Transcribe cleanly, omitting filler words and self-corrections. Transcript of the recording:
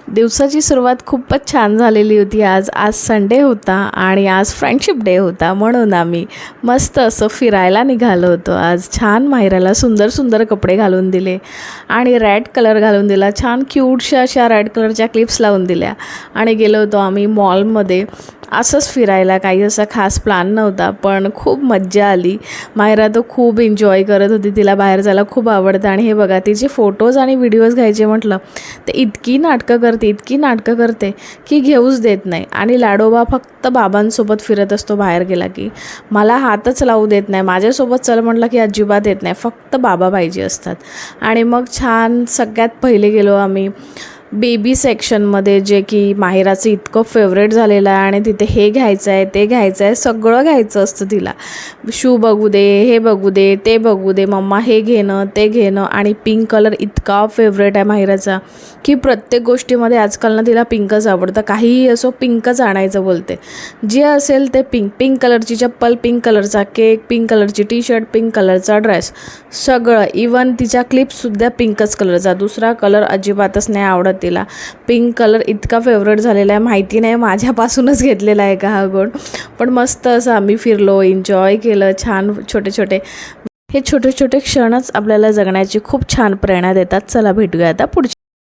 दिवसाची सुरुवात खूपच छान झालेली होती आज संडे होता आणि आज फ्रेंडशिप डे होता, म्हणून आम्ही मस्त असं फिरायला निघालो होतो। आज छान माहिराला सुंदर सुंदर कपडे घालून दिले आणि रेड कलर घालून दिला, छान क्यूटशा अशा रेड कलरच्या क्लिप्स लावून दिल्या आणि गेलो होतो आम्ही मॉलमध्ये असंच फिरायला। काही असा खास प्लॅन नव्हता, पण खूप मज्जा आली। मायरा तो खूप एन्जॉय करत होती, तिला बाहेर जायला खूप आवडतं आणि हे बघा तिचे फोटोज आणि व्हिडिओज घ्यायचे म्हटलं तर इतकी नाटकं करते की घेऊच देत नाही। आणि लाडोबा फक्त बाबांसोबत फिरत असतो बाहेर गेला की, मला हातच लावू देत नाही, माझ्यासोबत चल म्हटलं की अजिबात येत नाही, फक्त बाबा पाहिजे असतात। आणि मग छान सगळ्यात पहिले गेलो आम्ही बेबी सेक्शनमध्ये, जे की माहिराचं इतकं फेवरेट झालेलं आहे आणि तिथे हे घ्यायचं आहे ते घ्यायचं आहे, सगळं घ्यायचं असतं तिला। शू बघू दे, हे बघू दे, ते बघू दे, मम्मा हे घेणं ते घेणं। आणि पिंक कलर इतका फेवरेट आहे माहिराचा की प्रत्येक गोष्टीमध्ये आजकाल ना तिला पिंकच आवडतं, काहीही असो पिंकच आणायचं बोलते। जे असेल ते पिंक, पिंक कलरची चप्पल, पिंक कलरचा केक, पिंक कलरची टी शर्ट, पिंक कलरचा ड्रेस, सगळं। इवन तिच्या क्लिप्ससुद्धा पिंकच कलरचा, दुसरा कलर अजिबातच नाही आवडत तिला। पिंक कलर इतका फेवरेट झालेला आहे, माहिती नाही माझ्यापासूनच घेतलेला आहे का हा गुण, पण मस्त असं आम्ही फिरलो, एन्जॉय केलं छान। हे छोटे छोटे क्षणच आपल्याला जगण्याची खूप छान प्रेरणा देतात। चला भेटूया आता पुढच्या